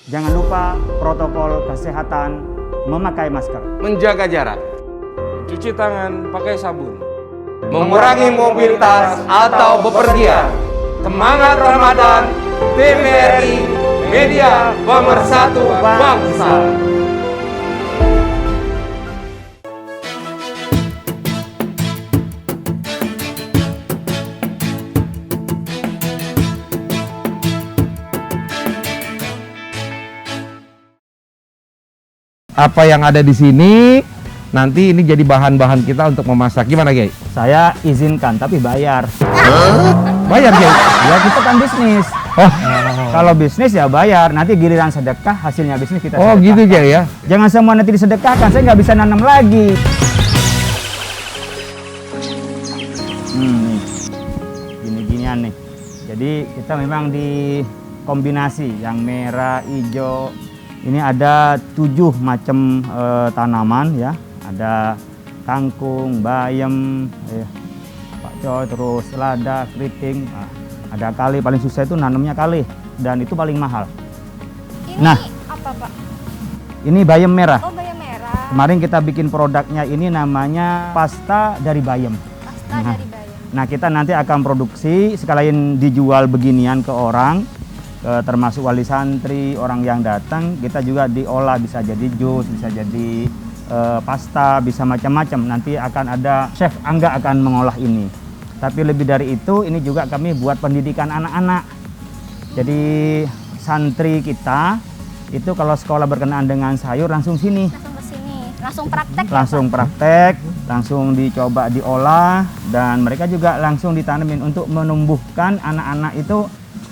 Jangan lupa protokol kesehatan, memakai masker, menjaga jarak, cuci tangan pakai sabun, mengurangi mobilitas atau bepergian. Semangat Ramadan, TVRI, media pemersatu bangsa. Apa yang ada di sini nanti ini jadi bahan-bahan kita untuk memasak. Gimana, Kiai? saya izinkan tapi bayar. Bayar, Kiai? Ya kita kan bisnis. Oh, Kalau bisnis ya bayar, nanti giliran sedekah hasilnya bisnis kita oh sedekahkan. gitu, Kiai ya? Jangan semua nanti disedekahkan, saya nggak bisa nanam lagi. Nih, gini-ginian nih. Jadi kita memang di kombinasi yang merah, hijau. Ini ada 7 macam tanaman ya. Ada kangkung, bayam, pakcoy, terus lada, keriting. Nah, ada kali, paling susah itu nanamnya kali dan itu paling mahal. Ini Nah. apa, Pak? Ini bayam merah. Oh, bayam merah. Kemarin kita bikin produknya ini namanya pasta dari bayam. Pasta Nah. dari bayam. Nah, kita nanti akan produksi sekalian dijual beginian ke orang, termasuk wali santri, orang yang datang. Kita juga diolah, bisa jadi jus, bisa jadi pasta, bisa macam-macam. Nanti akan ada chef Angga akan mengolah ini. Tapi lebih dari itu, ini juga kami buat pendidikan anak-anak. Jadi santri kita itu kalau sekolah berkenaan dengan sayur langsung sini. Langsung ke sini. Langsung praktek. Langsung praktek, langsung dicoba diolah, dan mereka juga langsung ditanamin untuk menumbuhkan anak-anak itu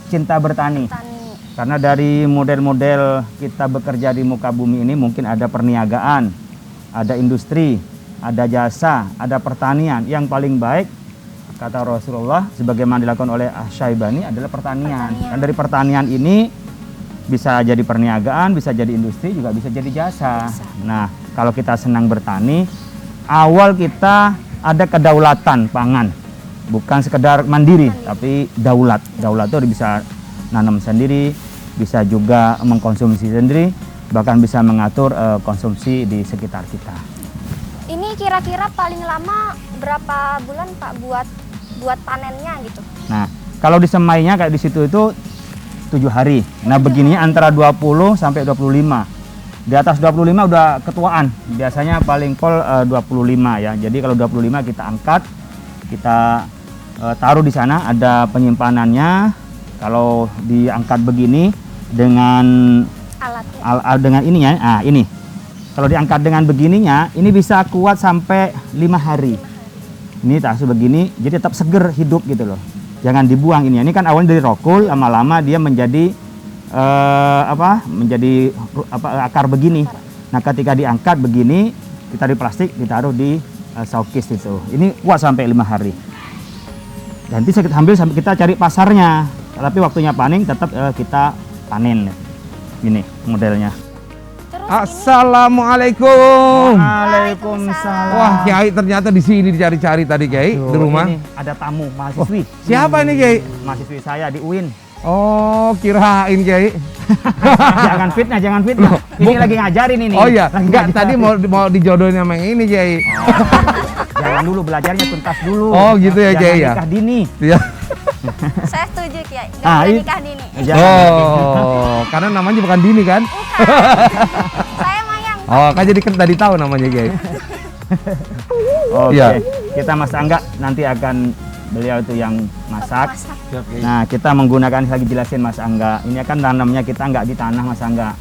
cinta bertani. Tani. Karena dari model-model kita bekerja di muka bumi ini mungkin ada perniagaan, ada industri, ada jasa, ada pertanian. Yang paling baik kata Rasulullah sebagaimana dilakukan oleh Asy-Syaibani adalah pertanian. Dan dari pertanian ini bisa jadi perniagaan, bisa jadi industri, juga bisa jadi jasa. Nah, kalau kita senang bertani, awal kita ada kedaulatan pangan. Bukan sekedar mandiri, tapi daulat. Daulat itu bisa nanam sendiri, bisa juga mengkonsumsi sendiri, bahkan bisa mengatur konsumsi di sekitar kita. Ini kira-kira paling lama berapa bulan, Pak, buat panennya gitu? Nah, kalau disemainya kayak di situ itu 7 hari. Nah, begininya antara 20 sampai 25. Di atas 25 udah ketuaan. Biasanya paling pol 25 ya. Jadi kalau 25 kita angkat, kita taruh di sana, ada penyimpanannya. Kalau diangkat begini dengan Alatnya. dengan ininya, nah ini. Kalau diangkat dengan begininya, ini bisa kuat sampai 5 hari. Ini tak sebegini, jadi tetap seger hidup gitu loh. Jangan dibuang ini. Ini kan awalnya dari rokul, lama-lama dia menjadi akar begini. Nah, ketika diangkat begini, kita di plastik, ditaruh di showcase itu. Ini kuat sampai 5 hari. Nanti kita ambil sampai kita cari pasarnya. Tapi waktunya panen tetap kita panen. Ini modelnya. Terus Assalamualaikum. Waalaikumsalam. Wah, Kiai ternyata di sini dicari-cari tadi, Kiai, di rumah. Ini ada tamu mahasiswi. Siapa ini, Kiai? Mahasiswi saya di UIN. Oh, kirain, Kiai. Jangan fitnah, jangan fitnah. Ini lagi ngajarin ini. Oh iya, Lagi enggak, ngajarin. tadi mau dijodohin sama yang ini, Kiai. Jangan dulu belajarnya tuntas dulu. Oh, gitu ya, Kiai, ya? Jangan nikah dini. Iya. saya setuju, Kiai. Nggak Ah, boleh i- nikah dini. Oh, karena namanya bukan Dini kan? Saya Mayang. Oh, kan jadi kan tadi tahu namanya, Kiai. Oke. Iya. Kita Mas Angga nanti akan beliau itu yang masak. Masak. Nah, kita menggunakan, lagi jelasin Mas Angga. Ini kan tanamnya kita nggak di tanah, Mas Angga.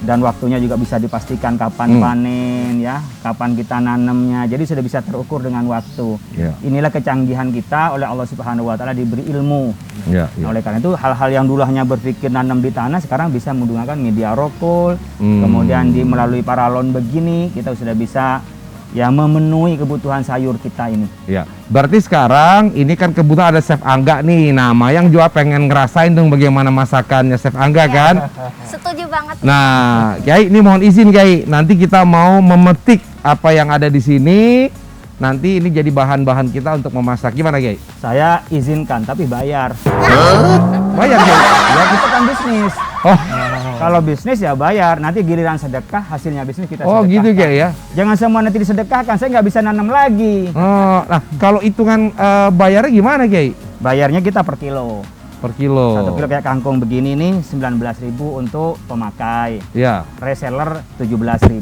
Dan waktunya juga bisa dipastikan kapan panen ya, kapan kita nanamnya. Jadi sudah bisa terukur dengan waktu. Iya. Inilah kecanggihan kita oleh Allah Subhanahu wa taala, diberi ilmu. Iya, Nah, oleh karena itu hal-hal yang dulu hanya berpikir nanam di tanah sekarang bisa menggunakan media rokul. Kemudian melalui paralon begini kita sudah bisa ya memenuhi kebutuhan sayur kita ini. Iya. Berarti sekarang ini kan kebetulan ada Chef Angga nih. Nah, Mayang juga pengen ngerasain dong bagaimana masakannya Chef Angga kan? Setuju banget. Nah, Kiai, ini mohon izin, Kiai. Nanti kita mau memetik apa yang ada di sini. nanti ini jadi bahan-bahan kita untuk memasak. Gimana, Kiai? Saya izinkan tapi bayar. Bayar, Kiai? Ya kita kan bisnis. Oh, Kalau bisnis ya bayar. Nanti giliran sedekah hasilnya bisnis kita oh gitu, sedekahkan. Kiai ya? Jangan semua nanti disedekahkan. Saya nggak bisa nanam lagi. Oh, nah kalau hitungan bayarnya gimana, Kiai? Bayarnya kita per kilo. Per kilo. 1 kilo kayak kangkung begini nih 19.000 untuk pemakai. Ya. Reseller 17.000.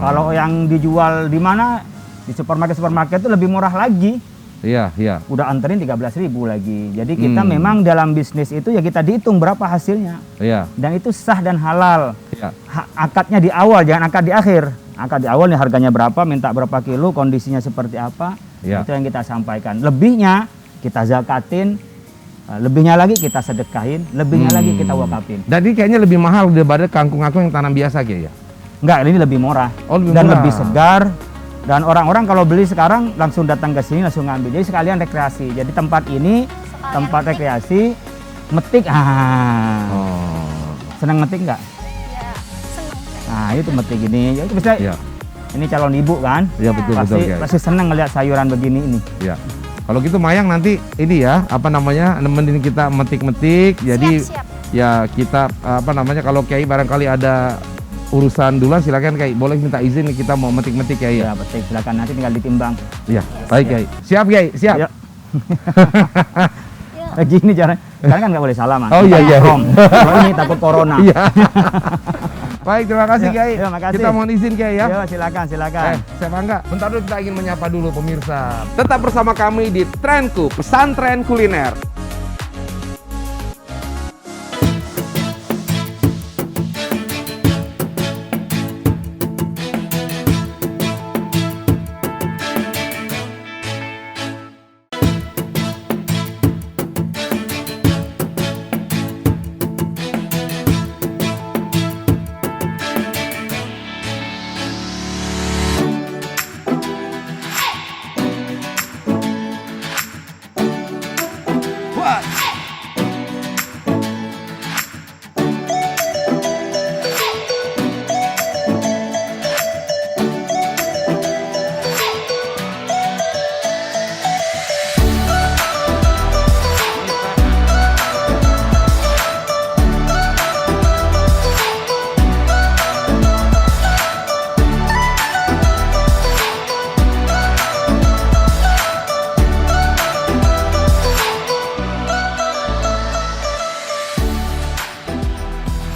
Kalau yang dijual di mana? Di supermarket itu lebih murah lagi. Iya, iya. Udah anterin 13.000 lagi. Jadi kita memang dalam bisnis itu ya kita dihitung berapa hasilnya. Iya. Dan itu sah dan halal. Iya. Akadnya di awal, jangan akad di akhir. Akad di awal nih harganya berapa, minta berapa kilo, kondisinya seperti apa. Iya. Itu yang kita sampaikan. Lebihnya kita zakatin, lebihnya lagi kita sedekahin, lebihnya lagi kita wakafin. Jadi kayaknya lebih mahal daripada kangkung-kangkung yang tanam biasa, Kiai ya? Enggak, ini lebih murah. Oh, lebih dan murah. lebih segar. Dan orang-orang kalau beli sekarang langsung datang ke sini langsung ngambil. Jadi sekalian rekreasi. Jadi tempat ini tempat rekreasi, metik. Seneng metik nggak? Ya, seneng. Nah itu metik ini. Ya, itu bisa. Iya. Ini calon ibu kan? Iya, betul, Pasti, betul, Kiai. pasti seneng ngeliat sayuran begini ini. Iya. Kalau gitu Mayang nanti ini ya, apa namanya, nemenin kita metik-metik. Jadi Siap. ya kita apa namanya, kalau Kiai barangkali ada urusan duluan silakan Kiai. Boleh minta izin nih kita mau metik-metik Kiai Ya ya. petik, silakan nanti tinggal ditimbang. Iya, baik Kiai. Siap Kiai, siap. Ya. Gini caranya. Sekarang kan nggak boleh salaman. Oh, iya, iya. Kalau ini takut corona. Iya. Baik, terima kasih Ya, Kiai. ya, makasih. Kita mohon izin Kiai ya. Ya, silakan. Chef Angga, bentar dulu kita ingin menyapa dulu pemirsa. Tetap bersama kami di Trenku, Pesantren Kuliner.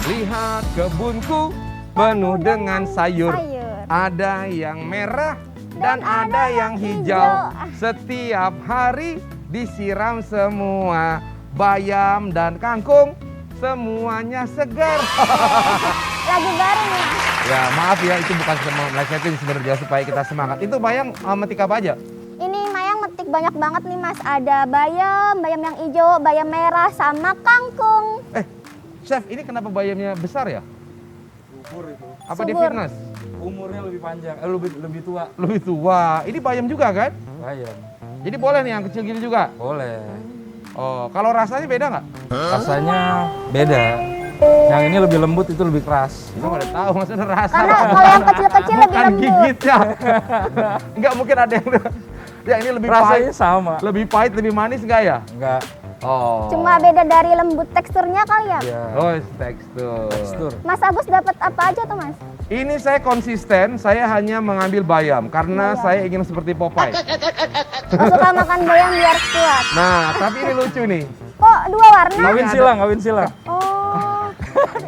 Lihat kebunku penuh dengan sayur. Ada yang merah dan ada yang hijau. Setiap hari disiram semua. Bayam dan kangkung semuanya segar. Lagu baru nih, Mas. Ya maaf ya, itu bukan melesetin sebenarnya supaya kita semangat. Itu Bayang metik apa aja? Ini Mayang metik banyak banget nih, Mas. Ada bayam yang hijau, bayam merah, sama kangkung. Chef, ini kenapa bayamnya besar ya? Subur itu. Apa dia Subur. fitness? Umurnya lebih panjang, lebih tua. Lebih tua. Ini bayam juga kan? Bayam. Jadi boleh nih yang kecil gini juga? Boleh. Oh, kalau rasanya beda nggak? Rasanya beda. Yang ini lebih lembut, itu lebih keras. Kita nggak ada tahu maksudnya rasa. Karena kalau yang kecil-kecil lebih Bukan lembut. gigitnya. Nggak mungkin ada yang ini lebih Rasanya pahit. sama. Lebih pahit, lebih manis nggak ya? Enggak. Oh. Cuma beda dari lembut teksturnya kali ya. Ya. Oh, tekstur. Tekstur. Mas Agus dapat apa aja tuh, Mas? Ini saya konsisten, saya hanya mengambil bayam karena saya ingin seperti Popeye. Oh, suka makan bayam biar kuat. Nah, tapi ini lucu nih. Kok dua warna? Kawin silang. Oh.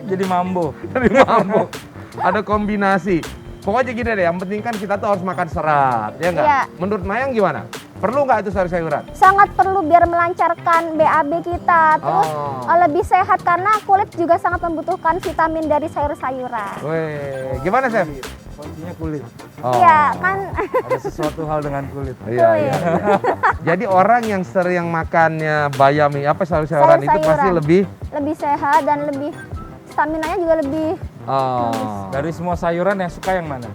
Jadi mambo. Dari mambo. Ada kombinasi. Pokoknya gini deh, yang penting kan kita tuh harus makan serat, ya nggak? Iya. Menurut Mayang gimana? Perlu nggak itu sayur-sayuran? Sangat perlu biar melancarkan BAB kita. Terus lebih sehat karena kulit juga sangat membutuhkan vitamin dari sayur-sayuran. Weh, gimana Chef? Kuncinya kulit. Oh. Iya, kan. Ada sesuatu hal dengan kulit. Iya, iya. Jadi orang yang sering makannya bayam apa sayur-sayuran itu pasti Sayur-sayuran. lebih Lebih sehat dan lebih stamina-nya juga lebih. Dari semua sayuran yang suka yang mana?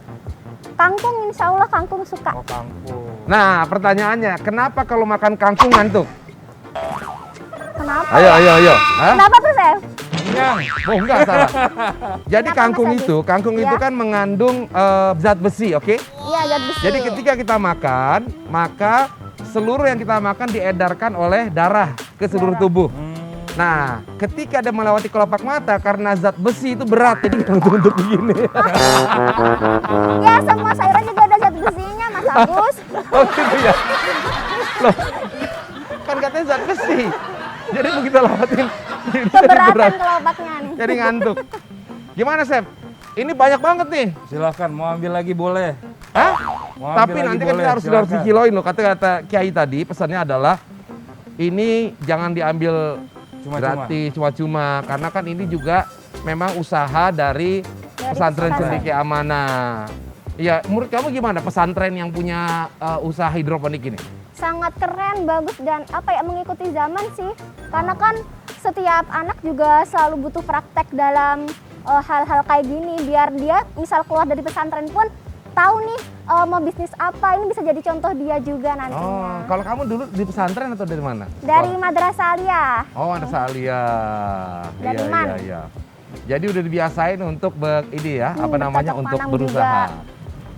Kangkung, insya Allah kangkung suka. Oh, kangkung. Nah, pertanyaannya, kenapa kalau makan kangkung ngantuk? Kenapa? Ayo. Hah? Kenapa tuh, Chef? Kenyang. Oh enggak salah. Jadi Kenapa, kangkung Mas Adi? itu Ya. kan mengandung zat besi, oke? Iya, zat besi. Jadi ketika kita makan, maka seluruh yang kita makan diedarkan oleh darah ke seluruh tubuh. Nah, ketika ada melewati kelopak mata karena zat besi itu berat, jadi untuk begini. Ya, semua sayuran juga ada zat besinya, Mas Agus. Oh gitu ya. Loh, kan katanya zat besi. Jadi begitu lewatin, jadi Keberatan berat. kelopaknya nih. Jadi ngantuk. Gimana, Chef? Ini banyak banget nih. Silahkan, mau ambil lagi boleh. Hah? Mau Tapi ambil lagi nanti kan boleh, kita harus silakan. dikiloin loh. Kata-kata Kiai tadi, pesannya adalah ini jangan diambil Cuma-cuma. gratis, cuma-cuma. Karena kan ini juga memang usaha dari pesantren pesantren. Cendekia Amanah. Iya, menurut kamu gimana pesantren yang punya usaha hidroponik ini? Sangat keren, bagus, dan mengikuti zaman sih. Karena kan setiap anak juga selalu butuh praktek dalam hal-hal kayak gini, biar dia misal keluar dari pesantren pun tahu nih mau bisnis apa, ini bisa jadi contoh dia juga Oh, nantinya. kalau kamu dulu di pesantren atau dari mana? Dari Madrasah Aliyah. Oh, ada Aliyah. Dari Iya, Man. iya, iya. Jadi udah dibiasain untuk ini ya, apa namanya, bercocok untuk tanam berusaha. juga.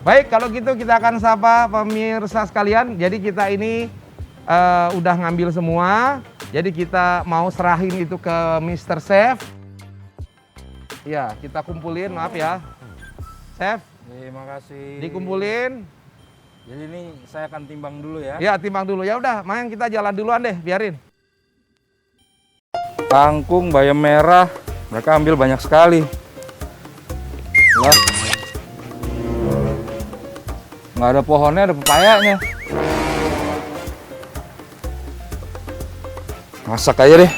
Baik, kalau gitu kita akan sapa pemirsa sekalian. Jadi kita ini udah ngambil semua. Jadi kita mau serahin itu ke Mr. Chef. Ya, kita kumpulin, maaf ya. Chef, Terima kasih. dikumpulin. Jadi ini saya akan timbang dulu ya. Ya, timbang dulu. Ya udah, main kita jalan duluan deh, biarin. Kangkung, bayam merah, mereka ambil banyak sekali. Lah. Nggak ada pohonnya, ada pepayanya. Masak aja deh.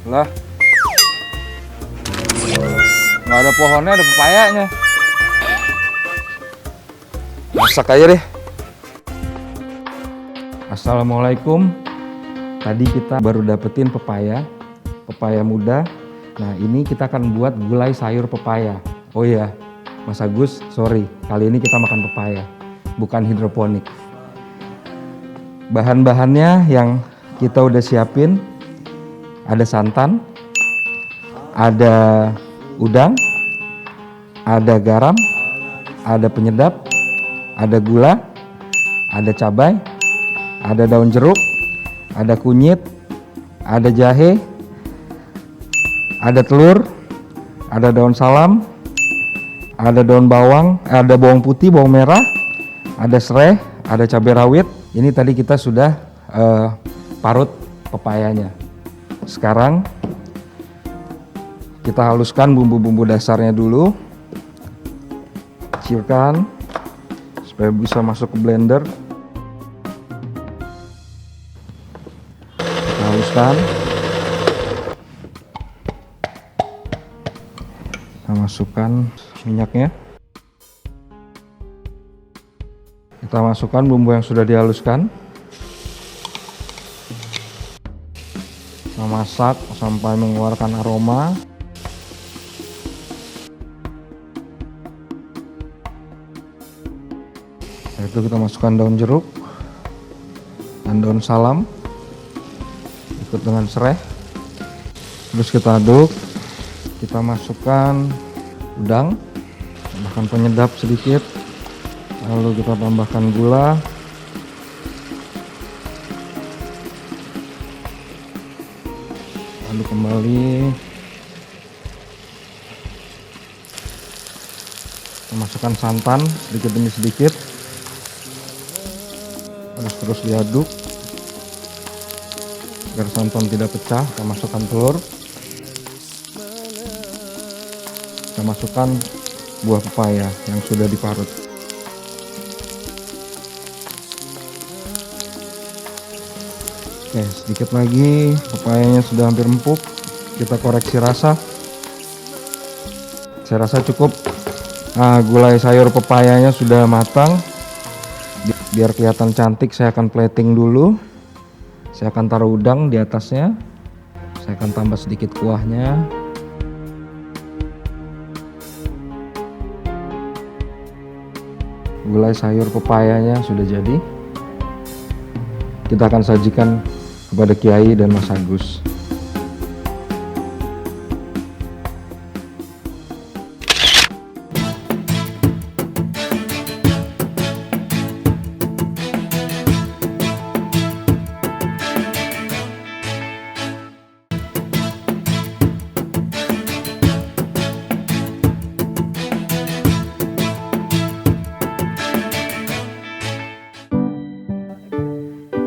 Lah. Nggak ada pohonnya, ada pepayanya. Masak aja deh. Assalamualaikum. Tadi kita baru dapetin pepaya muda. Nah, ini kita akan buat gulai sayur pepaya. Oh iya, Mas Agus, sorry. Kali ini kita makan pepaya, bukan hidroponik. Bahan-bahannya yang kita udah siapin, ada santan, ada udang, ada garam, ada penyedap, ada gula, ada cabai, ada daun jeruk, ada kunyit, ada jahe, ada telur, ada daun salam, ada daun bawang, ada bawang putih, bawang merah, ada serai, ada cabai rawit. Ini tadi kita sudah parut pepayanya. Sekarang kita haluskan bumbu-bumbu dasarnya dulu, kecilkan supaya bisa masuk ke blender. Kita haluskan, kita masukkan minyaknya, kita masukkan bumbu yang sudah dihaluskan. Masak sampai mengeluarkan aroma. Setelah itu kita masukkan daun jeruk dan daun salam ikut dengan serai. Terus kita aduk. Kita masukkan udang, tambahkan penyedap sedikit, lalu kita tambahkan gula. Lalu kembali kita masukkan santan sedikit demi sedikit, terus diaduk agar santan tidak pecah. Kita masukkan telur, kita masukkan buah pepaya yang sudah diparut. Oke, sedikit lagi, pepayanya sudah hampir empuk. Kita koreksi rasa. Saya rasa cukup. Nah, gulai sayur pepayanya sudah matang. Biar kelihatan cantik saya akan plating dulu. Saya akan taruh udang di atasnya. Saya akan tambah sedikit kuahnya. Gulai sayur pepayanya sudah jadi. Kita akan sajikan kepada Kiai dan Mas Agus.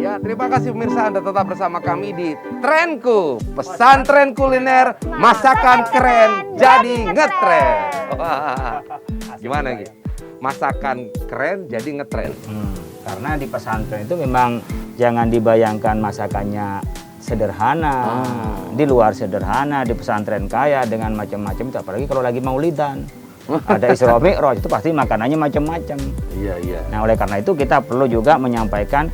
Ya, terima kasih pemirsa, Anda tetap bersama kami di Trenku, pesantren kuliner masakan keren jadi ngetren. Wah, gimana Ki? Masakan keren jadi ngetren. Karena di pesantren itu memang jangan dibayangkan masakannya sederhana, di luar sederhana, di pesantren kaya dengan macam-macam itu, apalagi kalau lagi maulidan. Ada Isra Mi'raj itu pasti makanannya macam-macam. Iya, iya. Nah, oleh karena itu kita perlu juga menyampaikan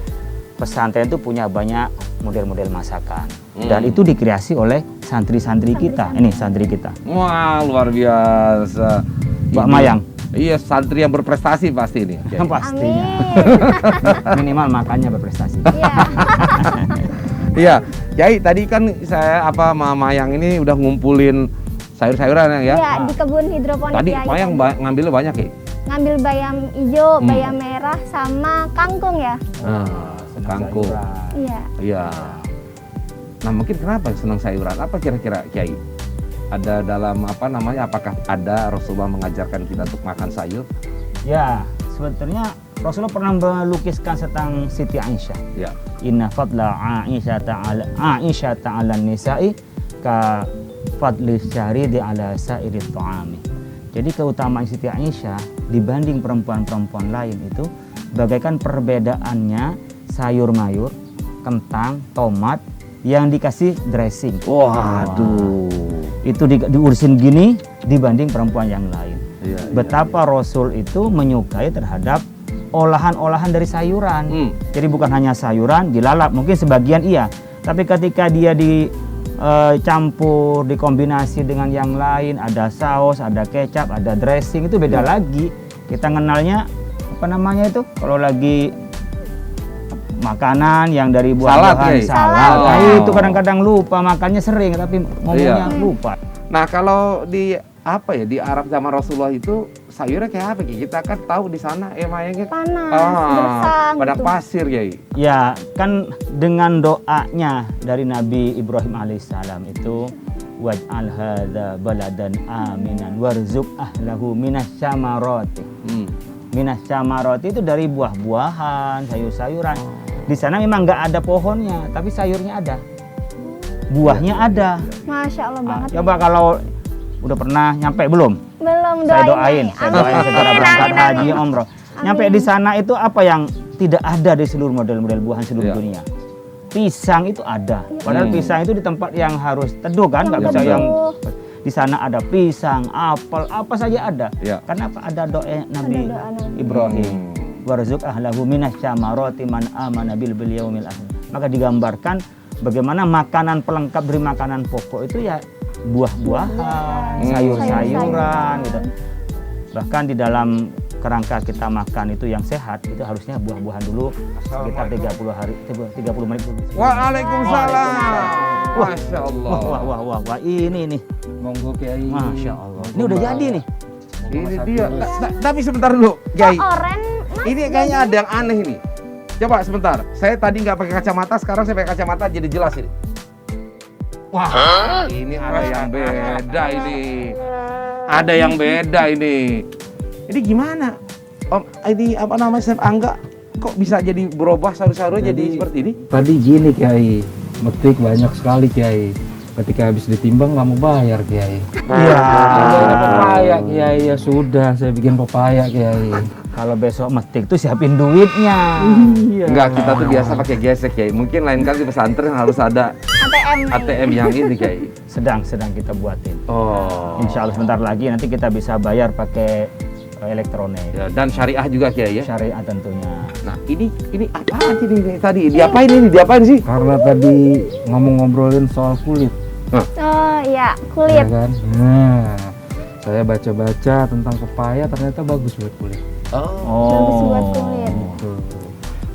pesantren itu punya banyak model-model masakan. Dan itu dikreasi oleh santri-santri kita. Ini santri kita. Wah, luar biasa. Mbak Ini- Mayang. Iya, santri yang berprestasi pasti ini. Kiai. Pastinya. Amin. Minimal makannya berprestasi. Iya. Iya, Kiai tadi kan saya Mama Mayang ini udah ngumpulin sayur-sayuran ya. Iya, di kebun hidroponik Tadi Kiai Mayang ngambilnya banyak ya? ngambil bayam hijau, bayam merah, sama kangkung ya. Kangkung. Iya. Iya. Nah, mungkin kenapa senang sayuran? Apa kira-kira Kiai? Ada dalam apakah ada Rasulullah mengajarkan kita untuk makan sayur? Ya, sebetulnya Rasulullah pernah melukiskan tentang Siti Aisyah. Ya. Inna fadla Aisyah ta'ala nisa'i ka fadli syaridi ala sairi ta'ami. Jadi keutamaan Siti Aisyah dibanding perempuan-perempuan lain itu bagaikan perbedaannya sayur mayur, kentang, tomat yang dikasih dressing. Waduh. Itu diurusin gini dibanding perempuan yang lain. Iya, Betapa Rasul itu menyukai terhadap olahan-olahan dari sayuran. Jadi bukan hanya sayuran dilalap, mungkin sebagian iya, tapi ketika dia dicampur, dikombinasi dengan yang lain, ada saus, ada kecap, ada dressing, itu beda lagi. Kita kenalnya apa namanya itu? Kalau lagi makanan yang dari buah-buahan, Salad. Nah, itu kadang-kadang lupa makannya sering, tapi ngomongnya lupa. Nah, kalau di di Arab zaman Rasulullah itu sayurnya kayak apa Ki? Kita kan tahu di sana Mayangnya Panas, gersang padang gitu. pasir Kiai. Ya, kan dengan doanya dari Nabi Ibrahim alaihissalam itu waj'al hadza baladan aminan warzuq ahlahu minasyamarati. Minasyamarati itu dari buah-buahan, sayur-sayuran. Di sana memang nggak ada pohonnya, tapi sayurnya ada. Buahnya ada. Masya Allah banget. Coba kalau udah pernah nyampe belum? Belum Saya doain. doain segera berangkat haji umroh. Nyampe di sana itu apa yang tidak ada di seluruh model-model buahan seluruh dunia? Pisang itu ada. Padahal pisang itu di tempat yang harus teduh kan, nggak bisa yang di sana ada pisang, apel, apa saja ada. Karena apa? Ada doa Nabi Ibrahim. Warzuq ahlahu minasyamarati man amana bil yaumil akhir. Maka digambarkan bagaimana makanan pelengkap dari makanan pokok itu ya buah-buahan, sayur-sayuran gitu. Bahkan di dalam kerangka kita makan itu yang sehat itu harusnya buah-buahan dulu sekitar 30 menit dulu. Waalaikumsalam. Masya Allah. Wah, ini nih. Monggo Kiai. Masya Allah. Ini udah jadi nih. Ini dia. Tapi sebentar dulu, Kiai. Oren, Ini kayaknya ada yang aneh ini. Coba sebentar. Saya tadi nggak pakai kacamata, sekarang saya pakai kacamata jadi jelas ini. Wah, ini ada yang beda ini. Ada yang beda ini. Ini gimana? Om, ini apa namanya Chef Angga? Kok bisa jadi berubah sayur-sayurnya jadi seperti ini? Tadi gini Kiai, metik banyak sekali Kiai. Ketika habis ditimbang nggak mau bayar Kiai. Iya. Ada pepaya Kiai, ya sudah saya bikin pepaya Kiai. Kalau besok metik tuh siapin duitnya. Enggak, kita tuh biasa pakai gesek Kiai. Mungkin lain kali di pesantren harus ada ATM yang ini Kiai. Sedang kita buatin. Oh. Insya Allah sebentar lagi nanti kita bisa bayar pakai elektronik. Ya, dan syariah juga Kiai ya. Syariah tentunya. Nah, ini apaan sih ini tadi? Diapain ini? Diapain sih? Karena tadi ngobrolin soal kulit, Oh iya, ya kulit. kan? Nah, saya baca-baca tentang pepaya ternyata bagus buat kulit. Bagus buat kulit. Tuh.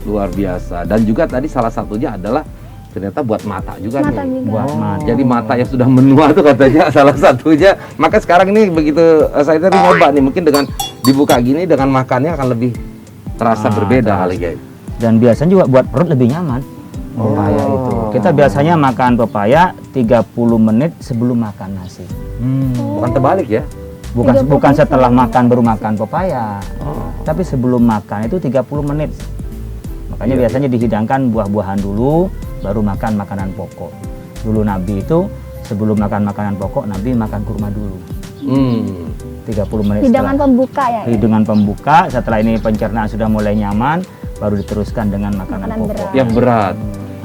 Luar biasa. Dan juga tadi salah satunya adalah ternyata buat mata juga Mata nih. juga. Buat mata. Jadi mata yang sudah menua tuh katanya salah satunya. Maka sekarang ini begitu saya tadi nyoba nih, mungkin dengan dibuka gini dengan makannya akan lebih terasa berbeda kali guys. Dan biasanya juga buat perut lebih nyaman. Pepaya itu. Kita biasanya makan pepaya 30 menit sebelum makan nasi. Bukan terbalik ya. 30 Bukan menit setelah sebelum makan baru makan pepaya. Tapi sebelum makan itu 30 menit. Makanya biasanya dihidangkan buah-buahan dulu, baru makan makanan pokok. Dulu Nabi itu sebelum makan makanan pokok, Nabi makan kurma dulu. 30 menit Hidangan setelah pembuka ya. hidangan pembuka. Setelah ini pencernaan sudah mulai nyaman, baru diteruskan dengan makanan Makanan pokok. berat. Yang berat.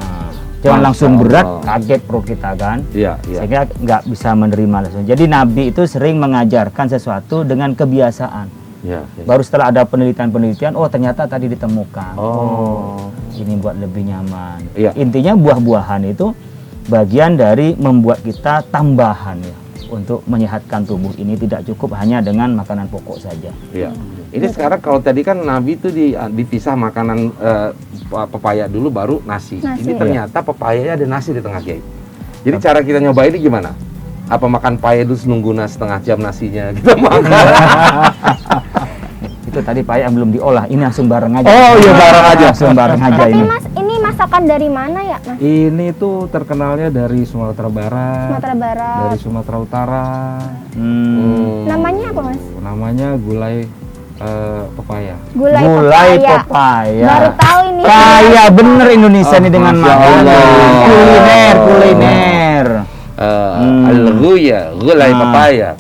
Nah, jangan langsung Masya berat, Allah. kaget perut kita kan. Iya, iya. Sehingga nggak bisa menerima langsung. Jadi Nabi itu sering mengajarkan sesuatu dengan kebiasaan. Iya. Baru setelah ada penelitian-penelitian, oh ternyata tadi ditemukan. Oh. Ini buat lebih nyaman. Iya. Intinya buah-buahan itu bagian dari membuat kita tambahan ya untuk menyehatkan tubuh ini, tidak cukup hanya dengan makanan pokok saja. Iya. Ini sekarang kalau tadi kan Nabi itu dipisah makanan pepaya dulu baru nasi. Nasi. Ini ternyata pepayanya ada nasi di tengah Kiai. Jadi cara kita nyoba ini gimana? Apa makan paya dulu nunggu setengah jam nasinya kita makan? Itu tadi paya yang belum diolah, ini langsung bareng aja. Oh iya, bareng aja. Langsung bareng aja Tapi ini. Mas, ini masakan dari mana ya, Mas? Ini tuh terkenalnya dari Sumatera Barat, Sumatera Barat. dari Sumatera Utara. Namanya apa, Mas? Namanya gulai pepaya. Gulai, Gulai pepaya. pepaya. Baru tahu ini. Kaya bener Indonesia nih dengan Masya makanan. Allah. Kuliner. Al-ghuya, gulai Nah. pepaya.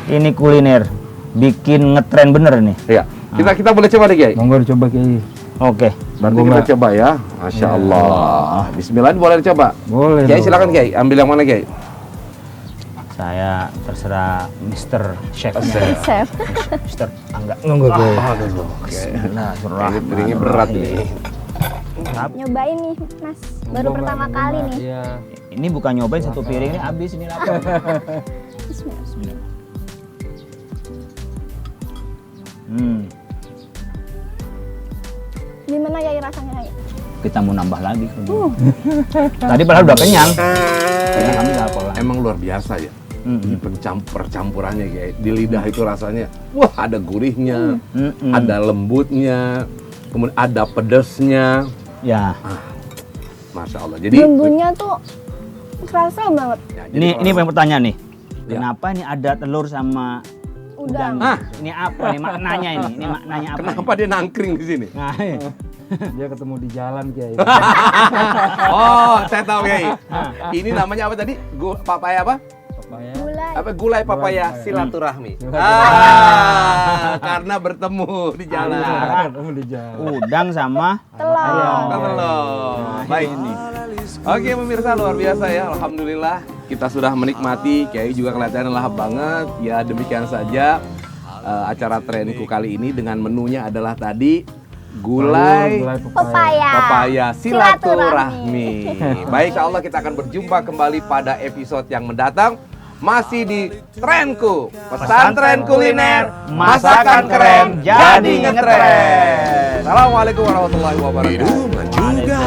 Ini kuliner, bikin ngetren bener nih. Iya. Kita boleh coba deh Kiai. Monggo dicoba Kiai. Oke. Berarti Monggo, kita Mbak. coba ya. Masya Allah. Bismillah, boleh dicoba. Boleh. Kiai dong. silakan Kiai, ambil yang mana Kiai? Saya terserah Mr. Chef. Chef. Mr. Angga. Monggo Kiai. Aduh. Bismillahirrahmanirrahim. Piringnya berat ini. Nyobain nih, Mas. Baru Monggo, pertama Mbak. kali nih. Iya. Ini bukan nyobain satu piring ini habis ini lapar. Bismillah. Gimana ya rasanya? Ya? Kita mau nambah lagi. Tadi padahal udah kenyang. Kenyang kami lapar lah. Emang luar biasa ya. Ini percampurannya Kiai. Di lidah itu rasanya, wah ada gurihnya, ada lembutnya, kemudian ada pedesnya. Ya. Masya Allah. Jadi Bumbunya tuh kerasa banget. ya, jadi Ini kalau- pengen pertanyaan nih. Ya. Kenapa ini ada telur sama Udang. Ah. Ini apa nih maknanya ini? Ini maknanya apa? kenapa dia nangkring di sini? Nah, Dia ketemu di jalan Kiai. Oh, saya tahu Kiai. Ini namanya apa tadi? Papaya apa? Pepaya. Gulai. Apa gulai papaya Gulai. silaturahmi. Karena bertemu di jalan. Ketemu di jalan. udang sama Telur. Telur. Baik ini. Oke pemirsa, luar biasa ya. Alhamdulillah kita sudah menikmati. Kiai juga kelihatannya lahap banget. Ya demikian saja acara Trenku kali ini dengan menunya adalah tadi gulai Pepaya. Papaya silaturahmi. Baik, insya Allah kita akan berjumpa kembali pada episode yang mendatang. Masih di Trenku, pesantren kuliner, masakan keren, jadi ngetren. Assalamualaikum warahmatullahi wabarakatuh. Minuman juga